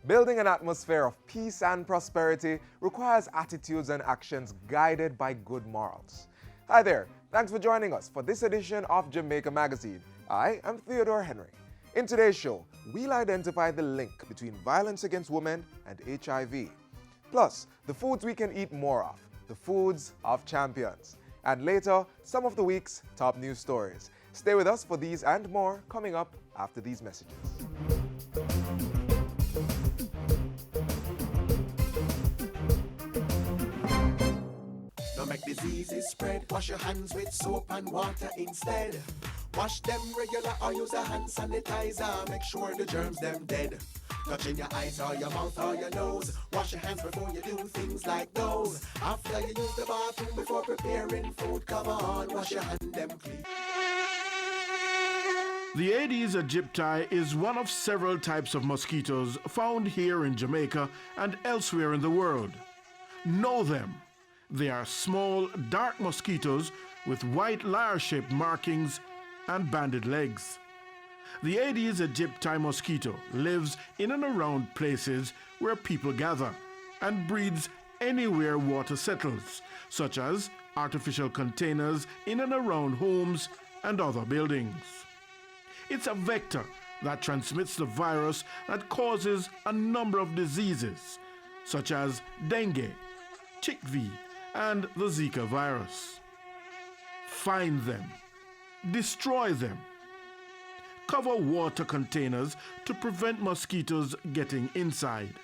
Building an atmosphere of peace and prosperity requires attitudes and actions guided by good morals. Hi there, thanks for joining us for this edition of Jamaica Magazine. I am Theodore Henry. In today's show, we'll identify the link between violence against women and HIV. Plus, the foods we can eat more of, the foods of champions. And later, some of the week's top news stories. Stay with us for these and more coming up after these messages. Don't make diseases spread. Wash your hands with soap and water instead. Wash them regular or use a hand sanitizer. Make sure the germs them dead. Touching your eyes or your mouth or your nose. Wash your hands before you do things like those. After you use the bathroom before preparing food, come on, wash your hand them clean. The Aedes aegypti is one of several types of mosquitoes found here in Jamaica and elsewhere in the world. Know them. They are small, dark mosquitoes with white lyre-shaped markings and banded legs. The Aedes aegypti mosquito lives in and around places where people gather and breeds anywhere water settles, such as artificial containers in and around homes and other buildings. It's a vector that transmits the virus that causes a number of diseases, such as dengue, chikungunya, and the Zika virus. Find them. Destroy them. Cover water containers to prevent mosquitoes getting inside.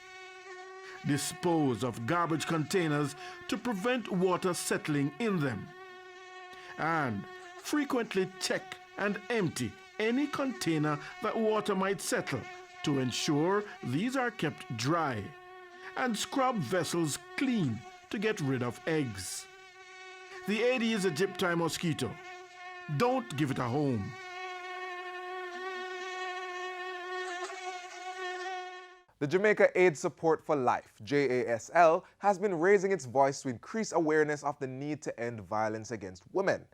Dispose of garbage containers to prevent water settling in them. And frequently check and empty any container that water might settle to ensure these are kept dry. And scrub vessels clean to get rid of eggs. The Aedes aegypti mosquito. Don't give it a home. The Jamaica AIDS Support for Life, JASL, has been raising its voice to increase awareness of the need to end violence against women.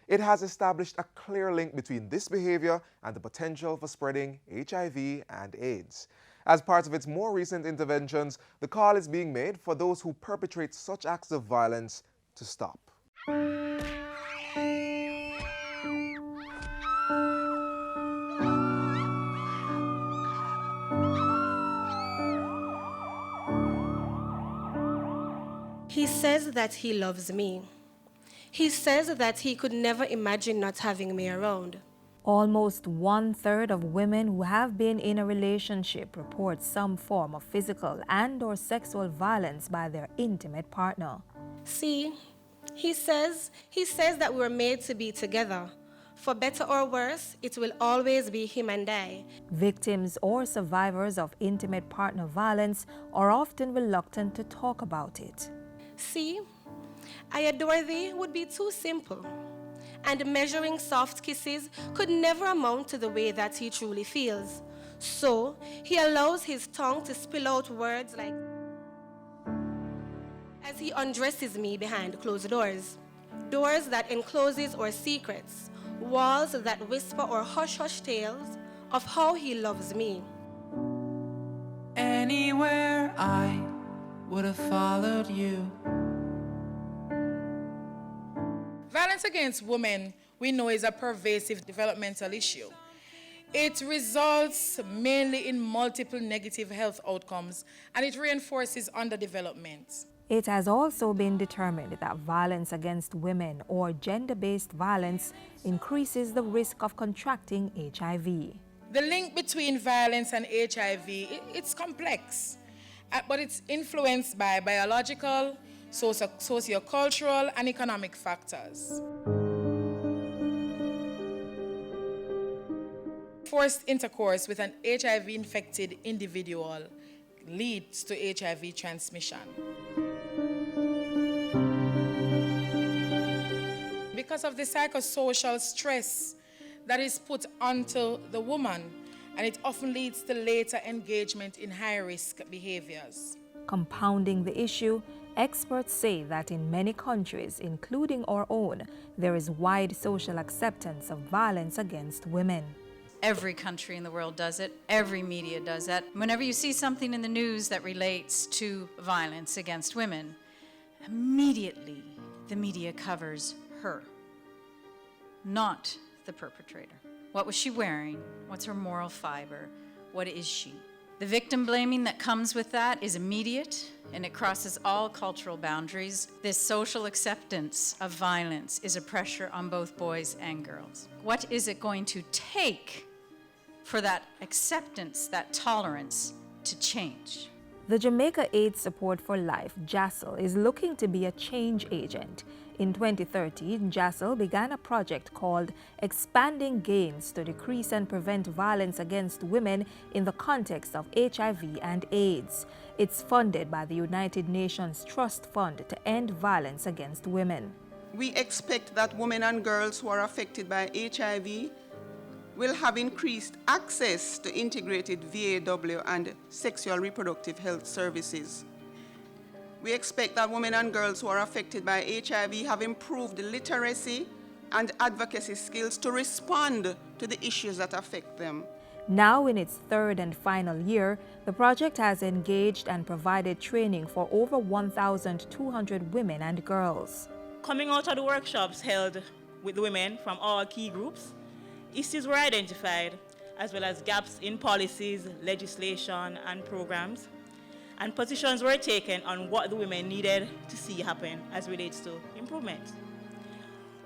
It has established a clear link between this behavior and the potential for spreading HIV and AIDS. As part of its more recent interventions, the call is being made for those who perpetrate such acts of violence to stop. He says that he loves me. He says that he could never imagine not having me around. Almost 1/3 of women who have been in a relationship report some form of physical and/or sexual violence by their intimate partner. See, he says that we're made to be together. For better or worse, it will always be him and I. Victims or survivors of intimate partner violence are often reluctant to talk about it. See, I adore thee would be too simple. And measuring soft kisses could never amount to the way that he truly feels. So, he allows his tongue to spill out words like as he undresses me behind closed doors. Doors that encloses our secrets. Walls that whisper our hush-hush tales of how he loves me. Anywhere I would have followed you. Violence against women, we know, is a pervasive developmental issue. It results mainly in multiple negative health outcomes, and it reinforces underdevelopment. It has also been determined that violence against women or gender-based violence increases the risk of contracting HIV. The link between violence and HIV, it's complex, but it's influenced by biological, socio-cultural, and economic factors. Forced intercourse with an HIV-infected individual leads to HIV transmission. Because of the psychosocial stress that is put onto the woman, and it often leads to later engagement in high-risk behaviors. Compounding the issue, experts say that in many countries, including our own, there is wide social acceptance of violence against women. Every country in the world does it. Every media does that. Whenever you see something in the news that relates to violence against women, immediately the media covers her, not the perpetrator. What was she wearing? What's her moral fiber? What is she? The victim blaming that comes with that is immediate, and it crosses all cultural boundaries. This social acceptance of violence is a pressure on both boys and girls. What is it going to take for that acceptance, that tolerance, to change? The Jamaica AIDS Support for Life, JASL, is looking to be a change agent. In 2013, JASL began a project called Expanding Gains to Decrease and Prevent Violence Against Women in the context of HIV and AIDS. It's funded by the United Nations Trust Fund to End Violence Against Women. We expect that women and girls who are affected by HIV will have increased access to integrated VAW and sexual reproductive health services. We expect that women and girls who are affected by HIV have improved literacy and advocacy skills to respond to the issues that affect them. Now in its third and final year, the project has engaged and provided training for over 1,200 women and girls. Coming out of the workshops held with women from all key groups, issues were identified, as well as gaps in policies, legislation, and programs. And positions were taken on what the women needed to see happen as relates to improvement.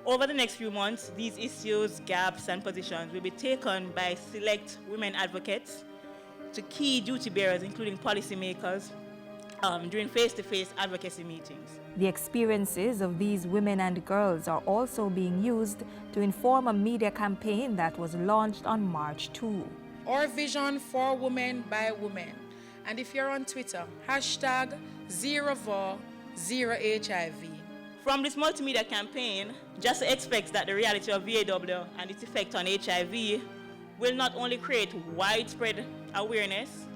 Over the next few months, these issues, gaps, and positions will be taken by select women advocates to key duty bearers, including policymakers, during face-to-face advocacy meetings. The experiences of these women and girls are also being used to inform a media campaign that was launched on March 2. Our vision for women by women. And if you're on Twitter, hashtag #ZeroVaw0HIV. From this multimedia campaign, JASL expects that the reality of VAW and its effect on HIV will not only create widespread awareness,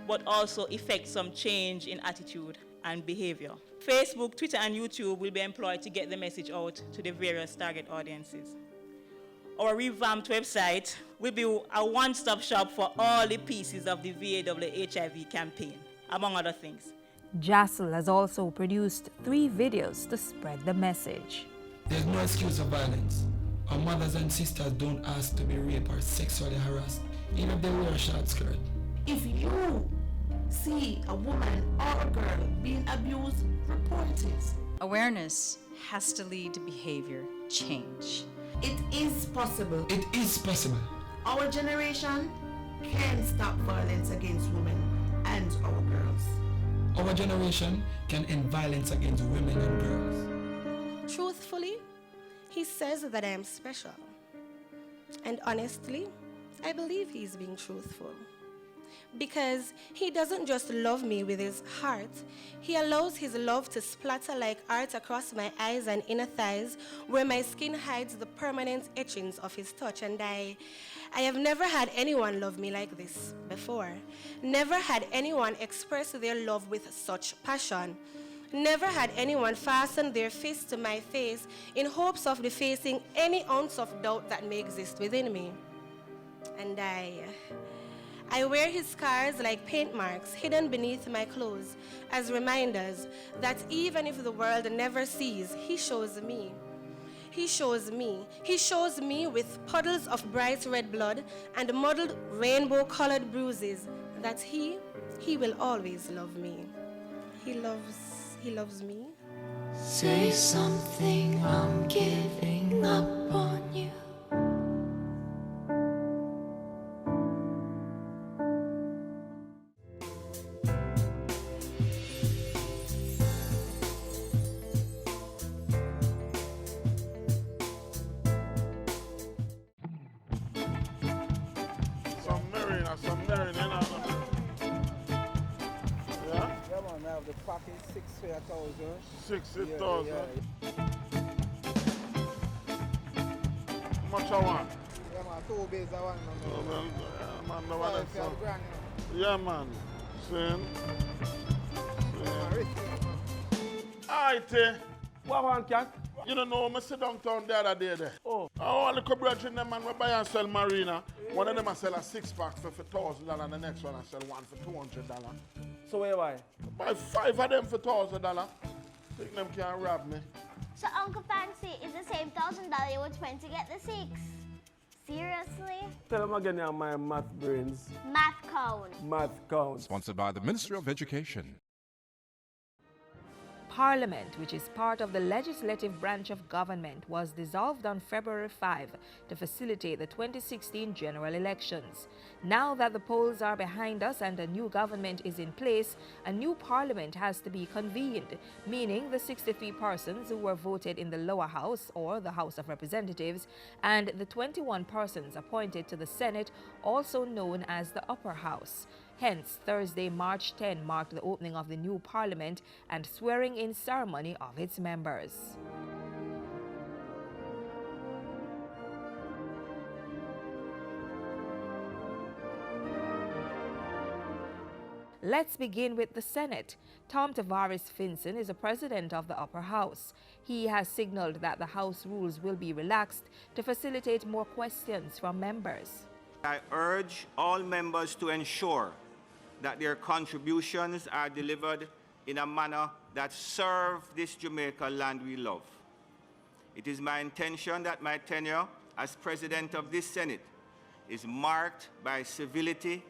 but also effect some change in attitude and behavior. Facebook, Twitter, and YouTube will be employed to get the message out to the various target audiences. Our revamped website will be a one-stop shop for all the pieces of the VAW-HIV campaign, among other things. JASL has also produced 3 videos to spread the message. There's no excuse for violence. Our mothers and sisters don't ask to be raped or sexually harassed, even if they wear a short skirt. If you see a woman or a girl being abused, report it. Awareness has to lead to behavior change. It is possible. It is possible. Our generation can stop violence against women and our girls. Our generation can end violence against women and girls. Truthfully, he says that I am special. And honestly, I believe he's being truthful. Because he doesn't just love me with his heart, he allows his love to splatter like art across my eyes and inner thighs, where my skin hides the permanent etchings of his touch. And I have never had anyone love me like this before. Never had anyone express their love with such passion. Never had anyone fasten their fist to my face in hopes of defacing any ounce of doubt that may exist within me. And I wear his scars like paint marks hidden beneath my clothes as reminders that even if the world never sees, he shows me. He shows me. He shows me with puddles of bright red blood and mottled rainbow-colored bruises that he will always love me. He loves me. Say something, I'm giving up on you. The pocket 6,000. 60,000. Yeah. How much I want? Yeah, man, 2 base I want. Man, no one yeah, man. Same. Alright, What one, cat? You don't know, I sit downtown the other day there. Oh. All the brethren, them man, we buy and sell marina. One of them I sell a 6-pack for $1,000 and the next one I sell one for $200. So where buy? Buy 5 of them for $1,000. Think them can't rob me. So Uncle Fancy is the same $1,000 you would spend to get the 6? Seriously? Tell them again now my math brains. Math count. Math count. Sponsored by the Ministry of Education. Parliament, which is part of the legislative branch of government, was dissolved on February 5 to facilitate the 2016 general elections. Now that the polls are behind us and a new government is in place, a new parliament has to be convened, meaning the 63 persons who were voted in the lower house or the House of Representatives and the 21 persons appointed to the Senate, also known as the upper house. Hence, Thursday, March 10 marked the opening of the new parliament and swearing-in ceremony of its members. Let's begin with the Senate. Tom Tavares Finson is the president of the upper house. He has signaled that the House rules will be relaxed to facilitate more questions from members. I urge all members to ensure that their contributions are delivered in a manner that serve this Jamaica land we love. It is my intention that my tenure as president of this Senate is marked by civility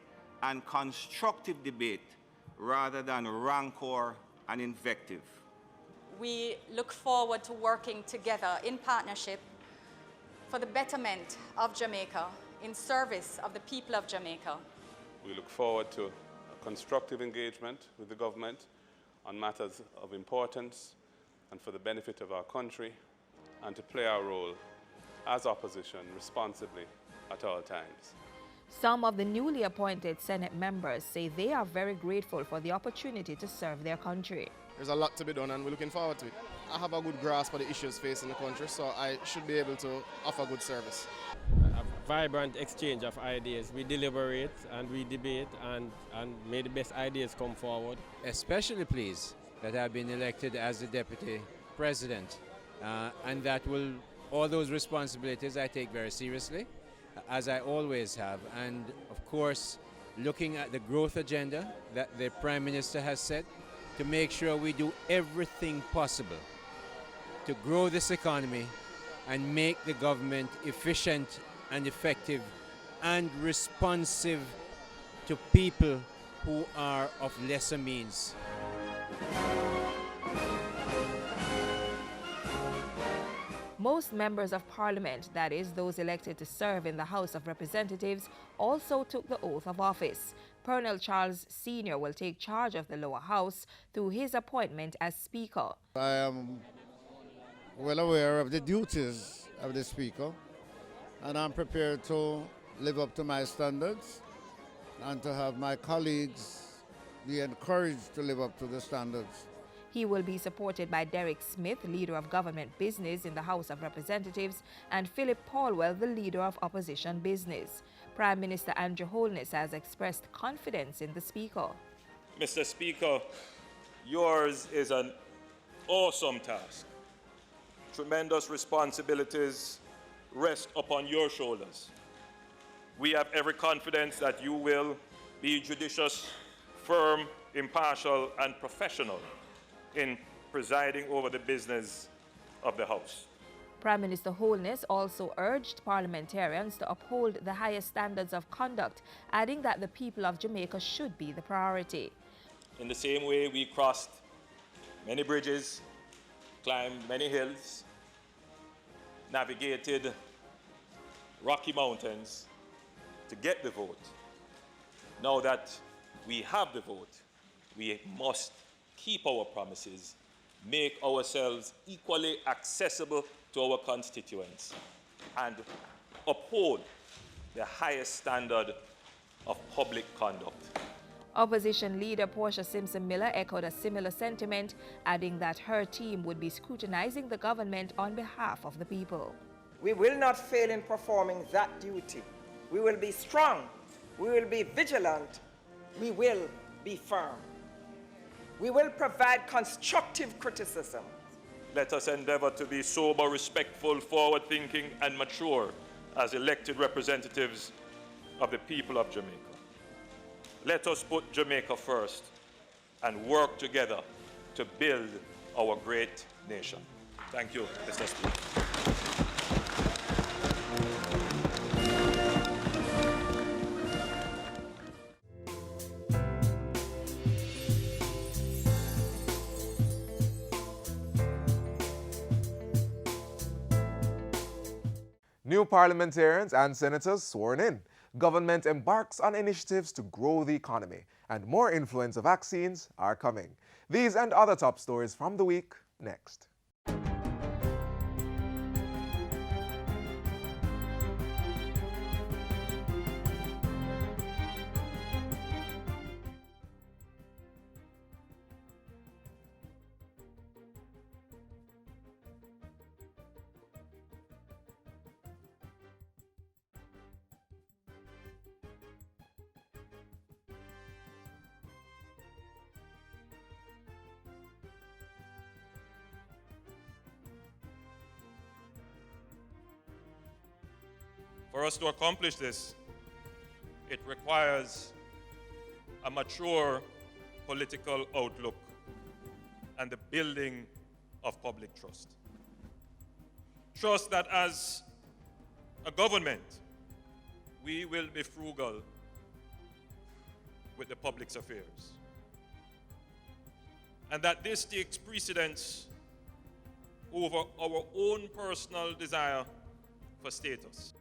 and constructive debate rather than rancor and invective. We look forward to working together in partnership for the betterment of Jamaica, in service of the people of Jamaica. We look forward to a constructive engagement with the government on matters of importance and for the benefit of our country, and to play our role as opposition responsibly at all times. Some of the newly appointed Senate members say they are very grateful for the opportunity to serve their country. There's a lot to be done and we're looking forward to it. I have a good grasp of the issues facing the country, so I should be able to offer good service. A vibrant exchange of ideas. We deliberate and we debate and may the best ideas come forward. Especially pleased that I've been elected as the Deputy President and that all those responsibilities I take very seriously, as I always have. And of course, looking at the growth agenda that the Prime Minister has set to make sure we do everything possible to grow this economy and make the government efficient and effective and responsive to people who are of lesser means. Most members of Parliament, that is, those elected to serve in the House of Representatives, also took the oath of office. Colonel Charles Sr. will take charge of the lower house through his appointment as Speaker. I am well aware of the duties of the Speaker, and I'm prepared to live up to my standards and to have my colleagues be encouraged to live up to the standards. He will be supported by Derek Smith, leader of government business in the House of Representatives, and Philip Paulwell, the leader of opposition business. Prime Minister Andrew Holness has expressed confidence in the Speaker. Mr. Speaker, yours is an awesome task. Tremendous responsibilities rest upon your shoulders. We have every confidence that you will be judicious, firm, impartial, and professional in presiding over the business of the House. Prime Minister Holness also urged parliamentarians to uphold the highest standards of conduct, adding that the people of Jamaica should be the priority. In the same way we crossed many bridges, climbed many hills, navigated rocky mountains to get the vote. Now that we have the vote, we must keep our promises, make ourselves equally accessible to our constituents, and uphold the highest standard of public conduct. Opposition leader Portia Simpson-Miller echoed a similar sentiment, adding that her team would be scrutinizing the government on behalf of the people. We will not fail in performing that duty. We will be strong, we will be vigilant, we will be firm. We will provide constructive criticism let us endeavor to be sober, respectful, forward-thinking, and mature as elected representatives of the people of Jamaica. Let us put Jamaica first and work together to build our great nation. Thank you, Mr. Speaker. New parliamentarians and senators sworn in. Government embarks on initiatives to grow the economy, and more influenza vaccines are coming. These and other top stories from the week next. For us to accomplish this, it requires a mature political outlook and the building of public trust. Trust that as a government, we will be frugal with the public's affairs. And that this takes precedence over our own personal desire for status.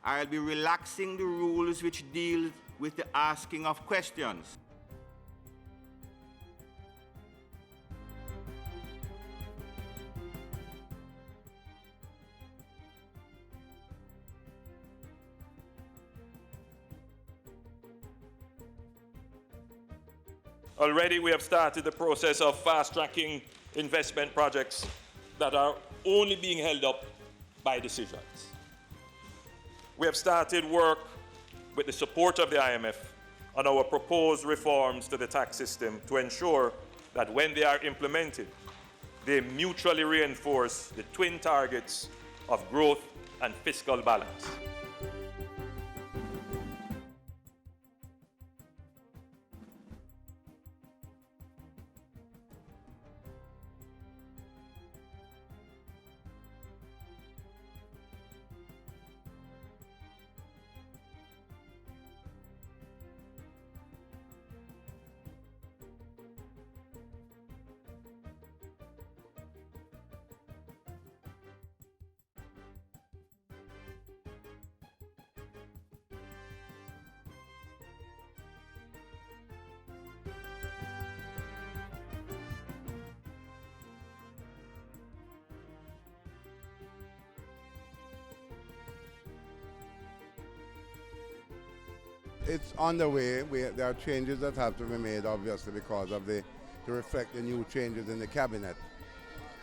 I'll be relaxing the rules which deal with the asking of questions. Already we have started the process of fast-tracking investment projects that are only being held up by decisions. We have started work with the support of the IMF on our proposed reforms to the tax system to ensure that when they are implemented, they mutually reinforce the twin targets of growth and fiscal balance. It's on the way. There are changes that have to be made, obviously, because of to reflect the new changes in the cabinet.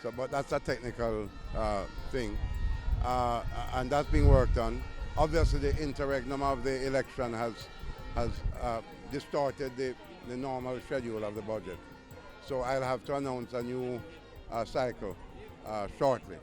So, but that's a technical thing, and that's being worked on. Obviously, the interregnum of the election has distorted the normal schedule of the budget. So I'll have to announce a new cycle shortly.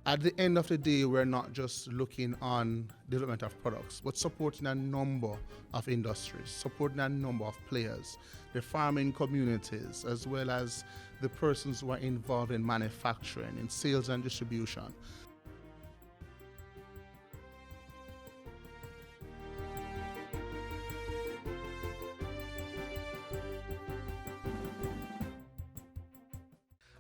At the end of the day, we're not just looking on development of products, but supporting a number of industries, supporting a number of players, the farming communities, as well as the persons who are involved in manufacturing, in sales and distribution.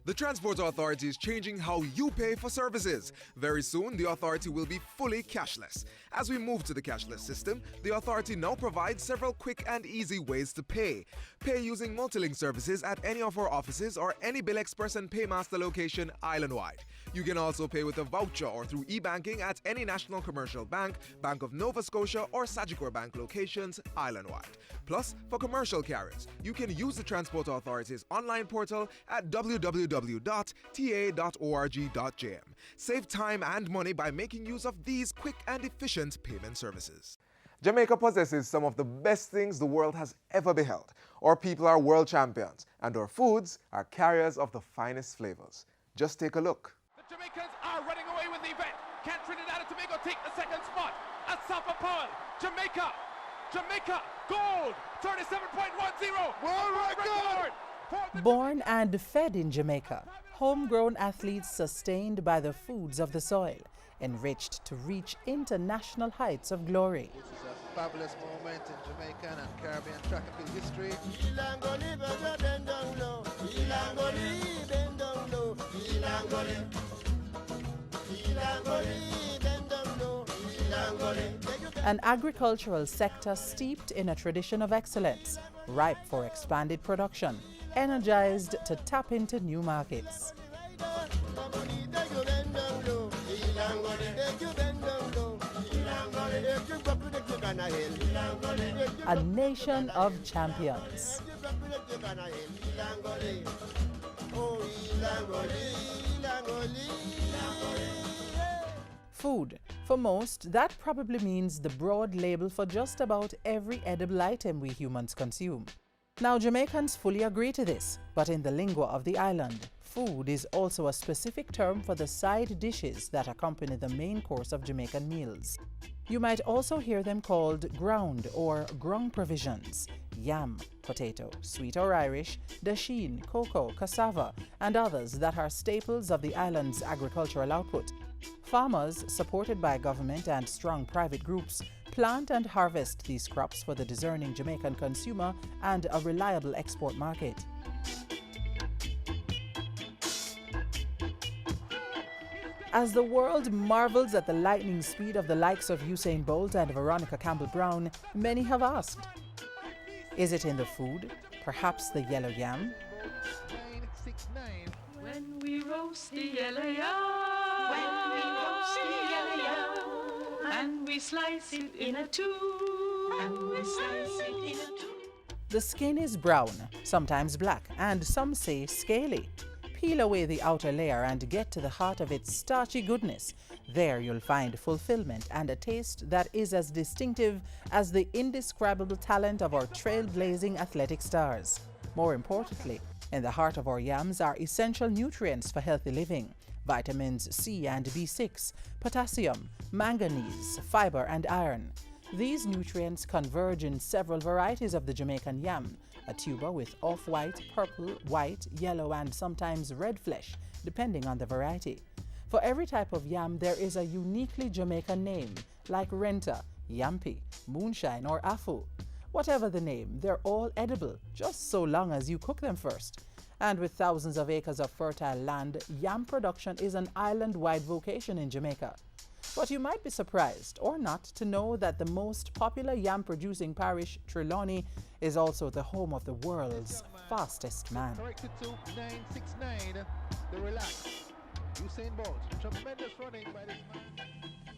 The Transport Authority is changing how you pay for services. Very soon, the authority will be fully cashless. As we move to the cashless system, the authority now provides several quick and easy ways to pay. Pay using Multilink services at any of our offices or any Bill Express and Paymaster location island-wide. You can also pay with a voucher or through e-banking at any National Commercial Bank, Bank of Nova Scotia or Sagicor Bank locations island-wide. Plus, for commercial carriers, you can use the Transport Authority's online portal at www.ta.org.jm. Save time and money by making use of these quick and efficient payment services. Jamaica possesses some of the best things the world has ever beheld. Our people are world champions, and our foods are carriers of the finest flavors. Just take a look. The Jamaicans are running away with the event. Can Trinidad and Tobago take the second spot? Asafa Powell, Jamaica, gold, 37.10. World record! Born and fed in Jamaica, homegrown athletes sustained by the foods of the soil, enriched to reach international heights of glory. This is a fabulous moment in Jamaican and Caribbean track and field history. An agricultural sector steeped in a tradition of excellence, ripe for expanded production, energized to tap into new markets. A nation of champions. Food. For most, that probably means the broad label for just about every edible item we humans consume. Now, Jamaicans fully agree to this, but in the lingua of the island, food is also a specific term for the side dishes that accompany the main course of Jamaican meals. You might also hear them called ground or grung provisions: yam, potato, sweet or Irish, dasheen, cocoa, cassava, and others that are staples of the island's agricultural output. Farmers, supported by government and strong private groups, plant and harvest these crops for the discerning Jamaican consumer and a reliable export market. As the world marvels at the lightning speed of the likes of Usain Bolt and Veronica Campbell-Brown, many have asked, is it in the food? Perhaps the yellow yam? When we roast the yellow yam, when we roast the yellow yam, and we slice it in a two, and we slice it in a two. The skin is brown, sometimes black, and some say scaly. Peel away the outer layer and get to the heart of its starchy goodness. There you'll find fulfillment and a taste that is as distinctive as the indescribable talent of our trailblazing athletic stars. More importantly, in the heart of our yams are essential nutrients for healthy living: vitamins C and B6, potassium, manganese, fiber, and iron. These nutrients converge in several varieties of the Jamaican yam, a tuber with off-white, purple, white, yellow, and sometimes red flesh, depending on the variety. For every type of yam, there is a uniquely Jamaican name, like renta, yampi, moonshine, or afu. Whatever the name, they're all edible, just so long as you cook them first. And with thousands of acres of fertile land, yam production is an island-wide vocation in Jamaica. But you might be surprised, or not, to know that the most popular yam-producing parish, Trelawney, is also the home of the world's fastest man. Corrected to 969, the relax. Usain Bolt, tremendous running by this man.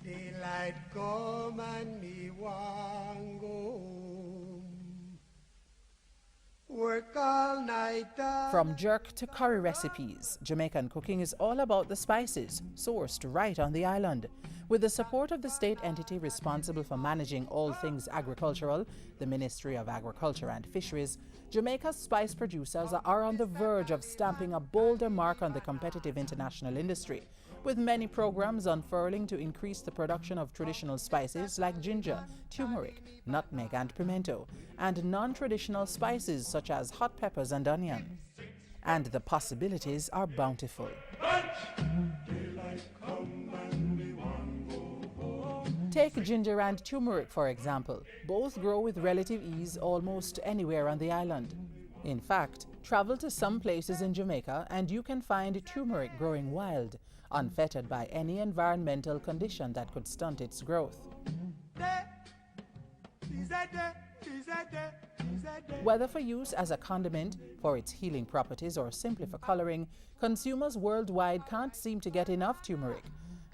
Daylight come and me want go home. Work all night. From jerk to curry recipes, Jamaican cooking is all about the spices, sourced right on the island. With the support of the state entity responsible for managing all things agricultural, the Ministry of Agriculture and Fisheries, Jamaica's spice producers are on the verge of stamping a bolder mark on the competitive international industry. with many programs unfurling to increase the production of traditional spices like ginger, turmeric, nutmeg and pimento, and non-traditional spices such as hot peppers and onion. And the possibilities are bountiful. Take ginger and turmeric, for example. Both grow with relative ease almost anywhere on the island. In fact, travel to some places in Jamaica and you can find turmeric growing wild, unfettered by any environmental condition that could stunt its growth. Whether for use as a condiment, for its healing properties, or simply for coloring, consumers worldwide can't seem to get enough turmeric.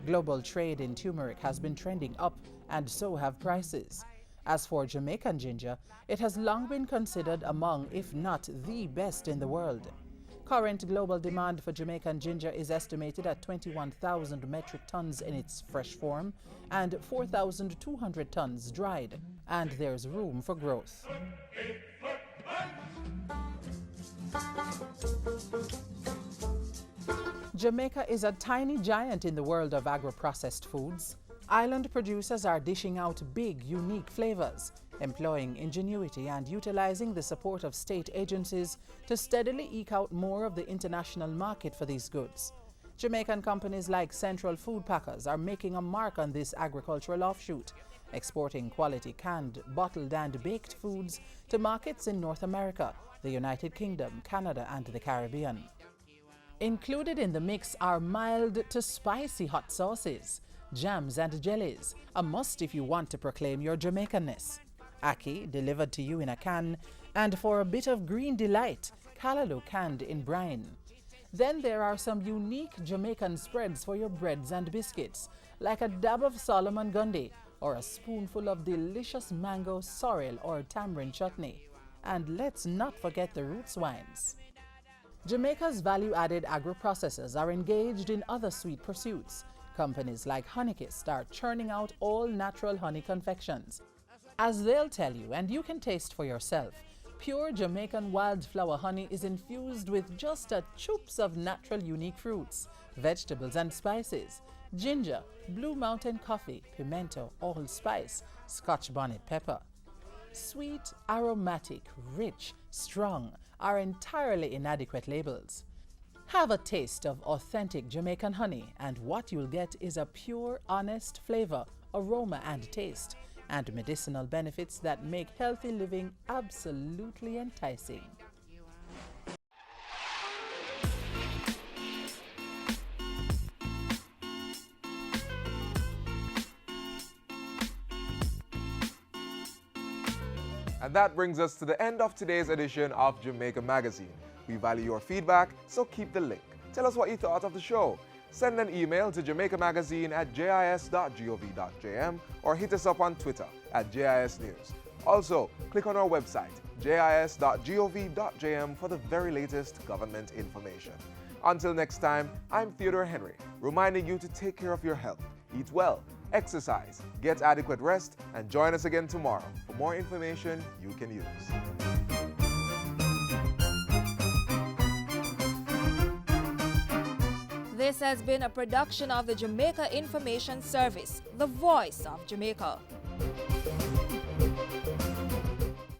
Global trade in turmeric has been trending up, and so have prices. As for Jamaican ginger, it has long been considered among, if not the best in the world. Current global demand for Jamaican ginger is estimated at 21,000 metric tons in its fresh form and 4,200 tons dried, and there's room for growth. Jamaica is a tiny giant in the world of agro-processed foods. Island producers are dishing out big, unique flavors, employing ingenuity and utilizing the support of state agencies to steadily eke out more of the international market for these goods. Jamaican companies like Central Food Packers are making a mark on this agricultural offshoot, exporting quality canned, bottled and baked foods to markets in North America, the United Kingdom, Canada and the Caribbean. Included in the mix are mild to spicy hot sauces, jams and jellies, a must if you want to proclaim your Jamaicanness. Ackee, delivered to you in a can, and for a bit of green delight, callaloo canned in brine. Then there are some unique Jamaican spreads for your breads and biscuits, like a dab of Solomon Gundy, or a spoonful of delicious mango, sorrel or tamarind chutney. And let's not forget the roots wines. Jamaica's value-added agro-processors are engaged in other sweet pursuits. Companies like Honeykiss are churning out all-natural honey confections. As they'll tell you, and you can taste for yourself, pure Jamaican wildflower honey is infused with just a choops of natural unique fruits, vegetables and spices, ginger, Blue Mountain coffee, pimento, allspice, Scotch bonnet pepper. Sweet, aromatic, rich, strong are entirely inadequate labels. Have a taste of authentic Jamaican honey, and what you'll get is a pure, honest flavor, aroma and taste, and medicinal benefits that make healthy living absolutely enticing. And that brings us to the end of today's edition of Jamaica Magazine. We value your feedback, so keep the link. Tell us what you thought of the show. Send an email to jamaicamagazine@jis.gov.jm or hit us up on Twitter @JISNews. Also, click on our website, jis.gov.jm, for the very latest government information. Until next time, I'm Theodore Henry, reminding you to take care of your health, eat well, exercise, get adequate rest, and join us again tomorrow for more information you can use. This has been a production of the Jamaica Information Service, the voice of Jamaica.